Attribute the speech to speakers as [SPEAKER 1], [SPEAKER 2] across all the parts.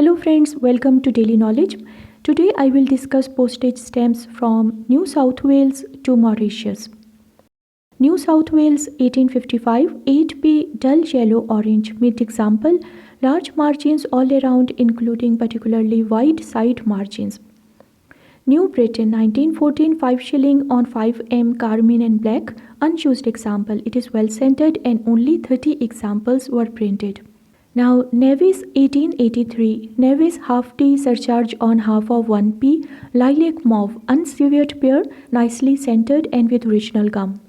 [SPEAKER 1] Hello friends, welcome to Daily Knowledge. Today I will discuss postage stamps from New South Wales to Mauritius. New South Wales 1855 8p dull yellow orange. Mint example, large margins all around including particularly wide side margins. New Britain 1914 5 shilling on 5m carmine and black. Unused example, it is well centered and only 30 examples were printed. Now, Nevis 1883, Nevis half T surcharge on half of 1p, lilac mauve, unsevered pear, nicely centered and with original gum.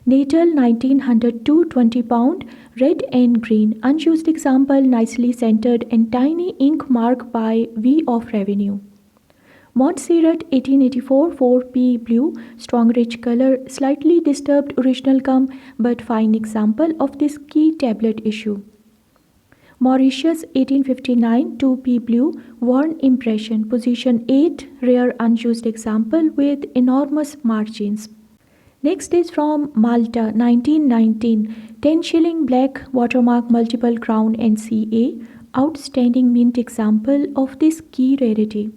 [SPEAKER 1] Natal 1902, 20 pound, red and green, unused example, nicely centered and tiny ink mark by V of revenue. Montserrat 1884, 4p blue, strong rich color, slightly disturbed original gum, but fine example of this key tablet issue. Mauritius 1859 2p blue, worn impression, position 8, rare unused example with enormous margins. Next is from Malta 1919 10 shilling black, watermark multiple crown and CA, outstanding mint example of this key rarity.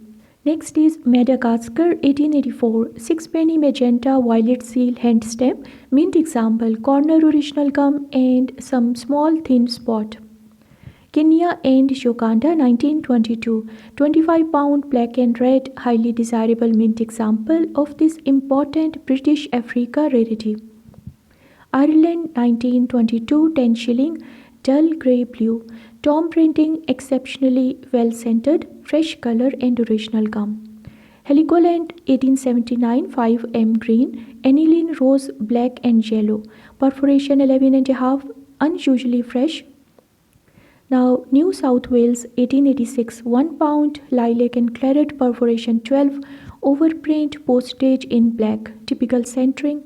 [SPEAKER 1] Next is Madagascar 1884 6 penny magenta violet seal hand stamp, mint example, corner original gum and some small thin spot. Kenya and Uganda 1922 25 pound black and red, highly desirable mint example of this important British Africa rarity. Ireland 1922 10 shilling dull grey blue, tom printing exceptionally well centered, fresh color and original gum. Heligoland 1879 5m green, aniline rose black and yellow, perforation 11.5, unusually fresh. Now, New South Wales 1886 1 pound lilac and claret, perforation 12, overprint postage in black, typical centering.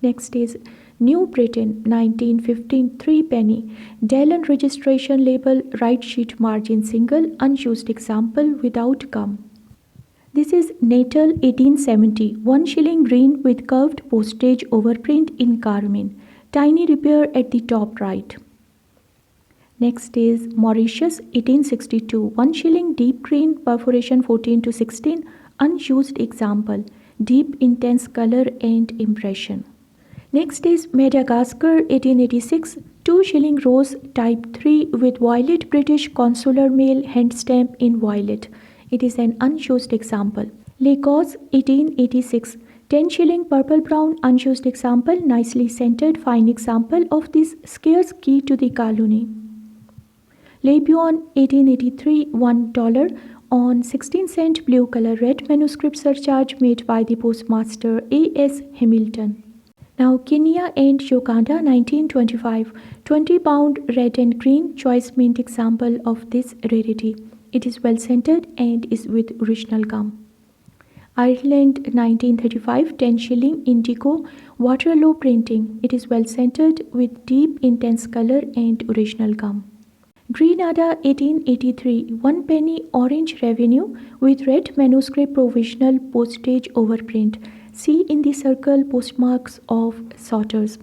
[SPEAKER 1] Next is New Britain 1915 3 penny, Dallon registration label, right sheet margin single, unused example without gum. This is Natal 1870 1 shilling green with curved postage overprint in carmine, tiny repair at the top right. Next is Mauritius 1862 1 shilling deep green, perforation 14 to 16, unused example, deep intense color and impression. Next is Madagascar 1886 2 shilling rose type 3 with violet British consular mail hand stamp in violet. It is an unused example. Lagos 1886 10 shilling purple brown, unused example, nicely centered, fine example of this scarce key to the colony. Lebanon 1883 $1 on 16-cent blue color red manuscript surcharge made by the postmaster A.S. Hamilton. Now Kenya and Uganda 1925 20 pound red and green, choice mint example of this rarity. It is well centered and is with original gum. Ireland 1935 10 shilling indigo Waterloo printing. It is well centered with deep intense color and original gum. Grenada 1883 1 penny orange revenue with red manuscript provisional postage overprint. See in the circle postmarks of sorters.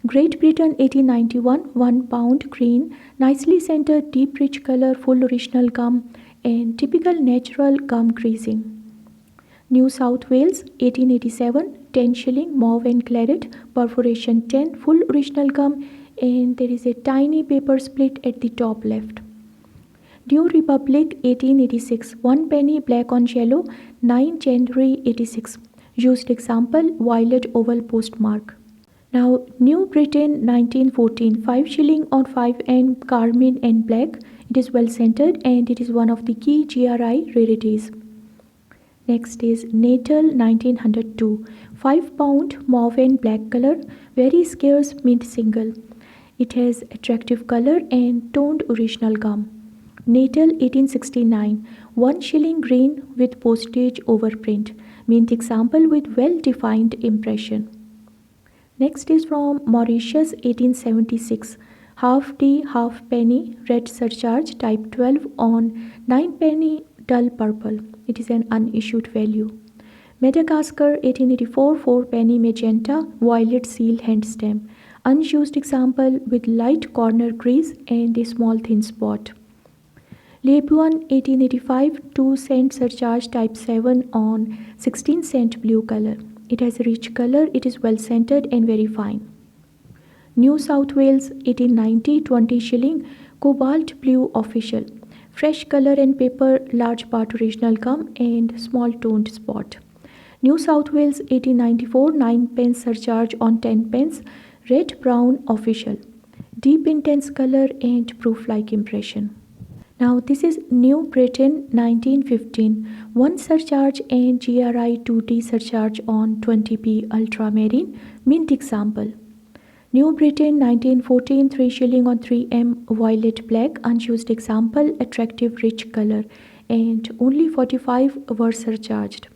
[SPEAKER 1] Great Britain 1891 1 pound green, nicely centered, deep rich color, full original gum and typical natural gum creasing. New South Wales 1887 10 shilling mauve and claret, perforation 10, full original gum and there is a tiny paper split at the top left. New Republic 1886 1 penny black on yellow, 9 January 86, used example, violet oval postmark. Now New Britain 1914 5 shilling on 5m carmine and black. It is well centered and it is one of the key GRI rarities. Next is Natal 1902 5 pound mauve and black color, very scarce mint single. It has attractive color and toned original gum. Natal 1869 1 shilling green with postage overprint, mint example with well defined impression. Next is from Mauritius 1876 half T half penny red surcharge type 12 on 9 penny dull purple. It is an unissued value. Madagascar 1884 4 penny magenta violet seal hand stamp, unused example with light corner crease and a small thin spot. Lebuan 1885 2 cent surcharge type 7 on 16 cent blue color. It has a rich color, it is well scented and very fine. New South Wales 1890 20 shilling cobalt blue official. Fresh color and paper, large part original gum and small toned spot. New South Wales 1894 9 pence surcharge on 10 pence, red brown official. Deep intense color and proof like impression. Now this is New Britain 1915 1 surcharge and GRI 2T surcharge on 20p ultramarine mint example. New Britain 1914 3 shilling on 3M violet black unused example, attractive rich color and only 45 were surcharged.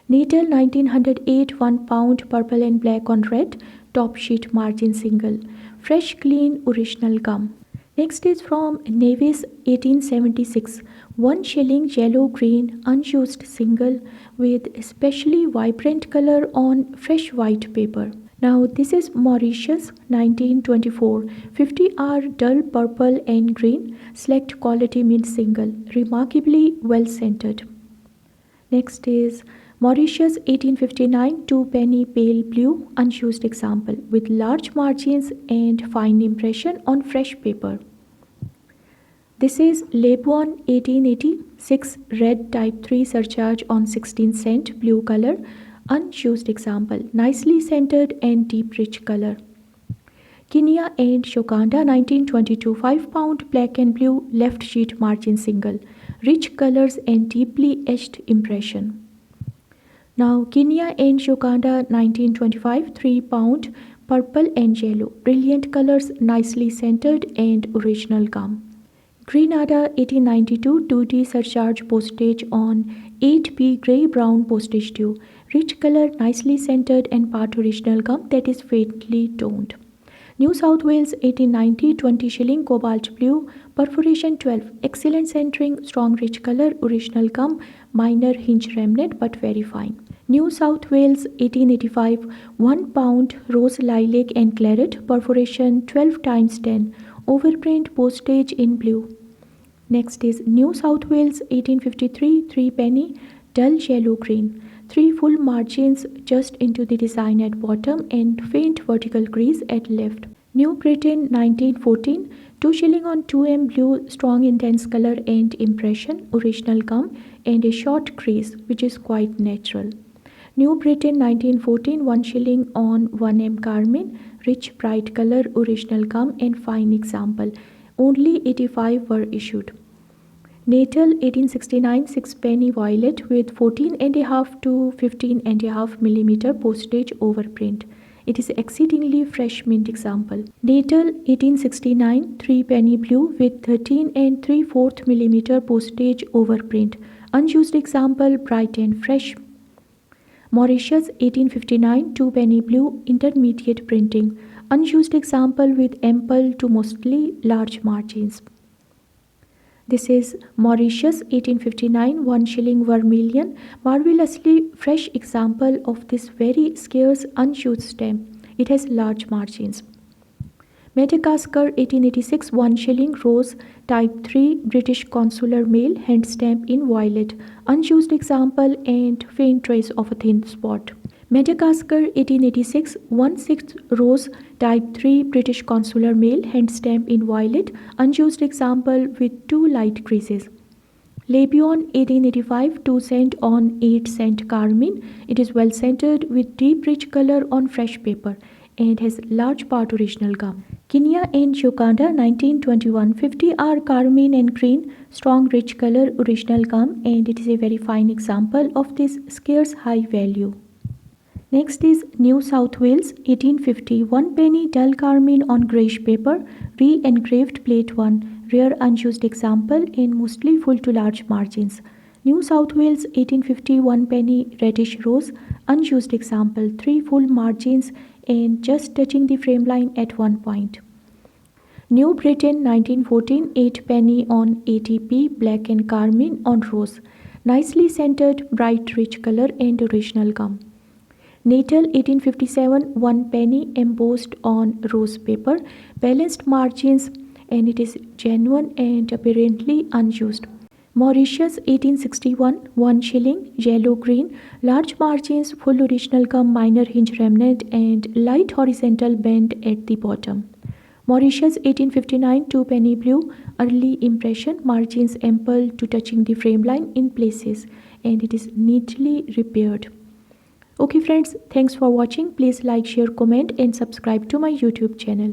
[SPEAKER 1] Natal 1908 1 pound purple and black on red, top sheet margin single, fresh clean original gum. Next is from Nevis 1876 1 shilling yellow green unused single with especially vibrant color on fresh white paper. Now this is Mauritius 1924 50R dull purple and green, select quality mint single, remarkably well scented. Next is Mauritius 1859 2 penny pale blue unused example with large margins and fine impression on fresh paper. This is Lebuan 1886 red type 3 surcharge on 16 cent blue color unused example, nicely scented and deep rich color. Kenya and Shokanda 1922 5 pound black and blue left sheet margin single, rich colors and deeply etched impression. Now Kenya and Shokanda 1925 3 pound purple and yellow, brilliant colors, nicely scented and original gum. Grenada 1892 2D surcharge postage on 8p grey brown postage due, rich color, nicely scented and part original gum that is faintly toned. New South Wales 1890 20 shilling cobalt blue, perforation 12, excellent centering, strong rich color, original gum, minor hinge remnant but very fine. New South Wales 1885 1 pound rose lilac and claret, perforation 12 times 10, overprint postage in blue. Next is New South Wales 1853 3 penny dull yellow green, 3 full margins just into the design at bottom and faint vertical crease at left. New Britain 1914 2 shilling on 2M blue, strong intense color and impression, original gum and a short crease which is quite natural. New Britain 1914 1 shilling on 1M carmine, rich bright color, original gum and fine example, only 85 were issued. Natal 1869 6 penny violet with 14.5 to 15.5 millimeter postage overprint. It is exceedingly fresh mint example. Natal 1869 3 penny blue with 13 and 3/4 millimeter postage overprint. Unused example, bright and fresh. Mauritius 1859 2 penny blue intermediate printing. Unused example with ample to mostly large margins. This is Mauritius 1859 1 shilling vermilion, marvelously fresh example of this very scarce unused stamp. It has large margins. Madagascar 1886 1 shilling rose type 3 British consular mail hand stamp in violet, unused example and faint trace of a thin spot. Madagascar 1886 1/6 rose type 3 British consular mail hand stamp in violet, unused example with 2 light creases. Lebuan 1885 2 cent on 8 cent carmine. It is well scented with deep rich color on fresh paper and has large part original gum. Kenya and Uganda 1921 50R carmine and green, strong rich color, original gum and it is a very fine example of this scarce high value. Next is New South Wales 1850 1 penny dull carmine on greyish paper, re-engraved plate 1, rare unused example and mostly full to large margins. New South Wales 1850 1 penny reddish rose, unused example, 3 full margins and just touching the frame line at one point. New Britain 1914 8 penny on 80p black and carmine on rose, nicely scented, bright rich color and original gum. Natal 1857 1 penny embossed on rose paper, balanced margins and it is genuine and apparently unused. Mauritius 1861 1 shilling, yellow green, large margins, full original gum, minor hinge remnant, and light horizontal bend at the bottom. Mauritius 1859 2 penny blue, early impression, margins ample to touching the frame line in places, and it is neatly repaired. Okay friends, thanks for watching. Please like, share, comment and subscribe to my YouTube channel.